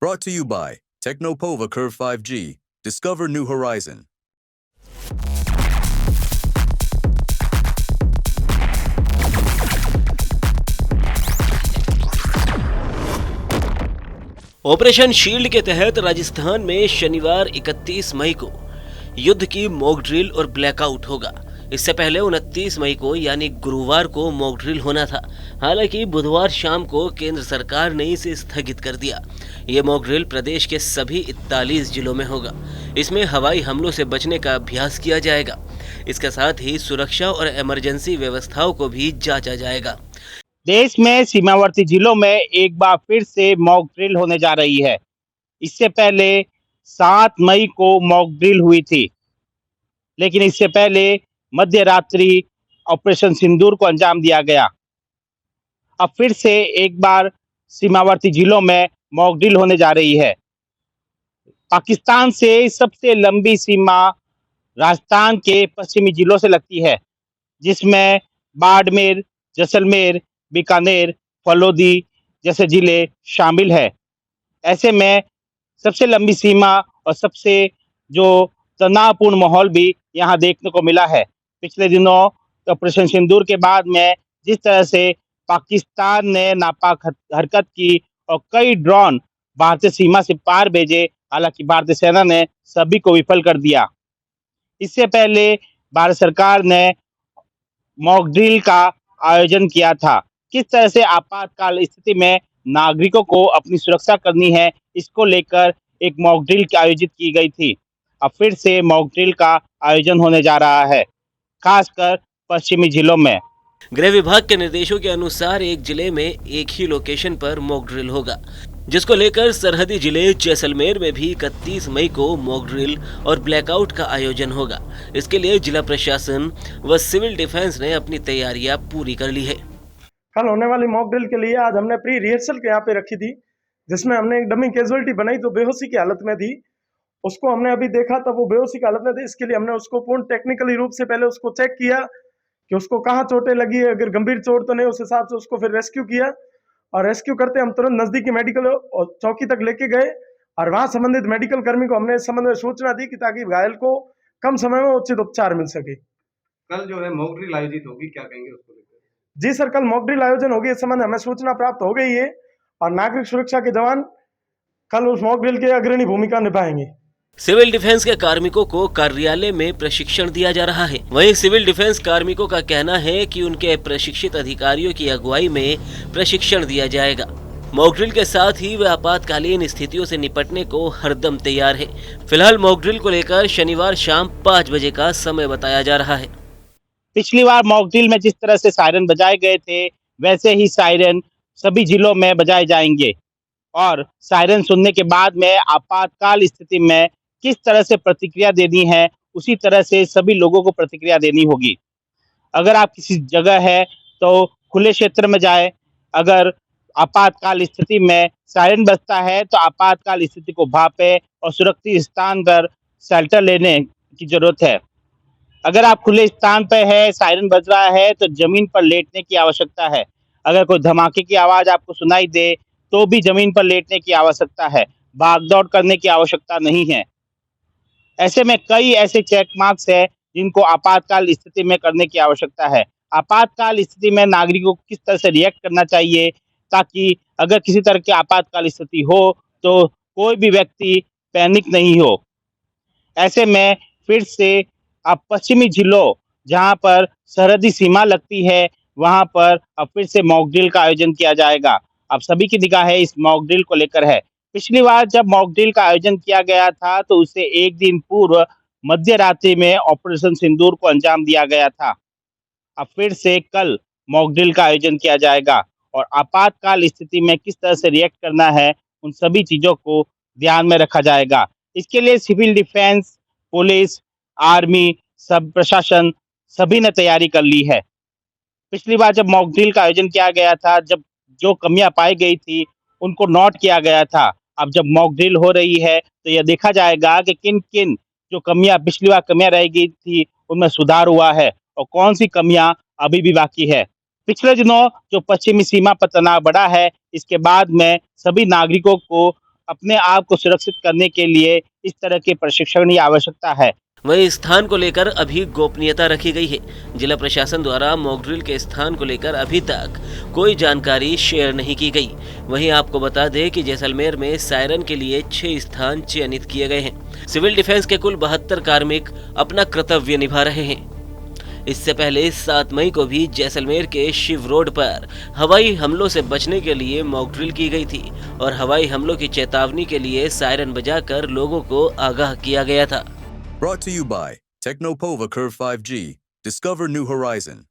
Brought to you by Technopova Curve 5G. Discover new horizon. Operation shield के तहत राजस्थान में शनिवार 31 मई को युद्ध की मॉक ड्रिल और ब्लैकआउट होगा। इससे पहले 29 मई को यानी गुरुवार को मॉक ड्रिल होना था। हालांकि बुधवार शाम को केंद्र सरकार ने इसे स्थगित कर दिया। ये मॉक ड्रिल प्रदेश के सभी 41 जिलों में होगा। इसमें हवाई हमलों से बचने का अभ्यास किया जाएगा। इसके साथ ही सुरक्षा और इमरजेंसी व्यवस्थाओं को भी जांचा जाएगा। देश में सीमावर्ती जिलों में एक बार फिर से मॉक ड्रिल होने जा रही है। इससे पहले 7 मई को मॉक ड्रिल हुई थी, लेकिन इससे पहले मध्य रात्रि ऑपरेशन सिंदूर को अंजाम दिया गया। अब फिर से एक बार सीमावर्ती जिलों में मॉक ड्रिल होने जा रही है। पाकिस्तान से सबसे लंबी सीमा राजस्थान के पश्चिमी जिलों से लगती है, जिसमें बाड़मेर, जैसलमेर, बीकानेर, फलोदी जैसे जिले शामिल है। ऐसे में सबसे लंबी सीमा और सबसे जो तनावपूर्ण माहौल भी यहाँ देखने को मिला है। पिछले दिनों ऑपरेशन सिंदूर के बाद में जिस तरह से पाकिस्तान ने नापाक हरकत की और कई ड्रोन भारतीय सीमा से पार भेजे, हालांकि भारतीय सेना ने सभी को विफल कर दिया। इससे पहले भारत सरकार ने मॉक ड्रिल का आयोजन किया था। किस तरह से आपातकाल स्थिति में नागरिकों को अपनी सुरक्षा करनी है, इसको लेकर एक मॉक ड्रिल आयोजित की गई थी। अब फिर से मॉक ड्रिल का आयोजन होने जा रहा है, खासकर पश्चिमी जिलों में। गृह विभाग के निर्देशों के अनुसार एक जिले में एक ही लोकेशन पर मॉक ड्रिल होगा, जिसको लेकर सरहदी जिले जैसलमेर में भी 31 मई को मॉक ड्रिल और ब्लैकआउट का आयोजन होगा। इसके लिए जिला प्रशासन व सिविल डिफेंस ने अपनी तैयारियां पूरी कर ली है। कल होने वाली मॉक ड्रिल के लिए आज हमने प्री रिहर्सल के यहाँ पे रखी थी, जिसमें हमने एक डमी कैजुअलिटी बनाई तो बेहोशी की हालत में थी। उसको हमने अभी देखा तब वो बेहोशी की हालत में थी। इसके लिए हमने उसको पूर्ण टेक्निकली रूप से पहले उसको चेक किया कि उसको कहाँ चोटें लगी है, अगर गंभीर चोट तो नहीं, उस हिसाब से उसको फिर रेस्क्यू किया। और रेस्क्यू करते हम तुरंत नजदीकी मेडिकल चौकी तक लेके गए और वहां संबंधित मेडिकल कर्मी को हमने इस संबंध में सूचना दी कि ताकि घायल को कम समय में उचित उपचार मिल सके। कल जो है मॉक ड्रिल आयोजित होगी, क्या कहेंगे उसको लेकर? जी सर, कल मॉक ड्रिल आयोजन होगी, इस संबंध में हमें सूचना प्राप्त हो गई है और नागरिक सुरक्षा के जवान कल उस मॉक ड्रिल की अग्रणी भूमिका निभाएंगे। सिविल डिफेंस के कार्मिकों को कार्यालय में प्रशिक्षण दिया जा रहा है। वहीं सिविल डिफेंस कार्मिकों का कहना है कि उनके प्रशिक्षित अधिकारियों की अगुवाई में प्रशिक्षण दिया जाएगा। मॉक ड्रिल के साथ ही वे आपातकालीन स्थितियों से निपटने को हरदम तैयार है। फिलहाल मॉक ड्रिल को लेकर शनिवार शाम 5 बजे का समय बताया जा रहा है। पिछली बार मॉक ड्रिल में जिस तरह से सायरन बजाए गए थे, वैसे ही सायरन सभी जिलों में बजाए जाएंगे और सायरन सुनने के बाद में आपातकाल स्थिति में किस तरह से प्रतिक्रिया देनी है, उसी तरह से सभी लोगों को प्रतिक्रिया देनी होगी। अगर आप किसी जगह है तो खुले क्षेत्र में जाए। अगर आपातकाल स्थिति में सायरन बजता है तो आपातकाल स्थिति को भापे और सुरक्षित स्थान पर शेल्टर लेने की जरूरत है। अगर आप खुले स्थान पर है, सायरन बज रहा है, तो जमीन पर लेटने की आवश्यकता है। अगर कोई धमाके की आवाज आपको सुनाई दे तो भी जमीन पर लेटने की आवश्यकता है, भागदौड़ करने की आवश्यकता नहीं है। ऐसे में कई ऐसे चेक मार्क्स है जिनको आपातकाल स्थिति में करने की आवश्यकता है। आपातकाल स्थिति में नागरिकों को किस तरह से रिएक्ट करना चाहिए, ताकि अगर किसी तरह की आपातकाल स्थिति हो तो कोई भी व्यक्ति पैनिक नहीं हो। ऐसे में फिर से अब पश्चिमी जिलों जहां पर सरहदी सीमा लगती है, वहां पर अब फिर से मॉक ड्रिल का आयोजन किया जाएगा। अब सभी की निगाह इस मॉक ड्रिल को लेकर है। पिछली बार जब मॉक ड्रिल का आयोजन किया गया था तो उससे एक दिन पूर्व मध्य रात्रि में ऑपरेशन सिंदूर को अंजाम दिया गया था। अब फिर से कल मॉक ड्रिल का आयोजन किया जाएगा और आपातकाल स्थिति में किस तरह से रिएक्ट करना है, उन सभी चीजों को ध्यान में रखा जाएगा। इसके लिए सिविल डिफेंस, पुलिस, आर्मी, सब प्रशासन सभी ने तैयारी कर ली है। पिछली बार जब मॉक ड्रिल का आयोजन किया गया था, जब जो कमियां पाई गई थी उनको नोट किया गया था। अब जब मॉक ड्रिल हो रही है तो यह देखा जाएगा कि किन किन जो कमियां पिछली बार कमियां रह गई थी उनमें सुधार हुआ है और कौन सी कमियां अभी भी बाकी है। पिछले दिनों जो पश्चिमी सीमा पर तनाव बढ़ा है, इसके बाद में सभी नागरिकों को अपने आप को सुरक्षित करने के लिए इस तरह के प्रशिक्षण की आवश्यकता है। वहीं स्थान को लेकर अभी गोपनीयता रखी गई है। जिला प्रशासन द्वारा मॉक ड्रिल के स्थान को लेकर अभी तक कोई जानकारी शेयर नहीं की गई। वहीं आपको बता दें कि जैसलमेर में सायरन के लिए 6 स्थान चयनित किए गए हैं। सिविल डिफेंस के कुल 72 कार्मिक अपना कर्तव्य निभा रहे हैं। इससे पहले 7 मई को भी जैसलमेर के शिव रोड पर हवाई हमलों से बचने के लिए मॉक ड्रिल की गई थी और हवाई हमलों की चेतावनी के लिए सायरन बजाकर लोगों को आगाह किया गया था। Brought to you by Technopova Curve 5G. Discover new horizon.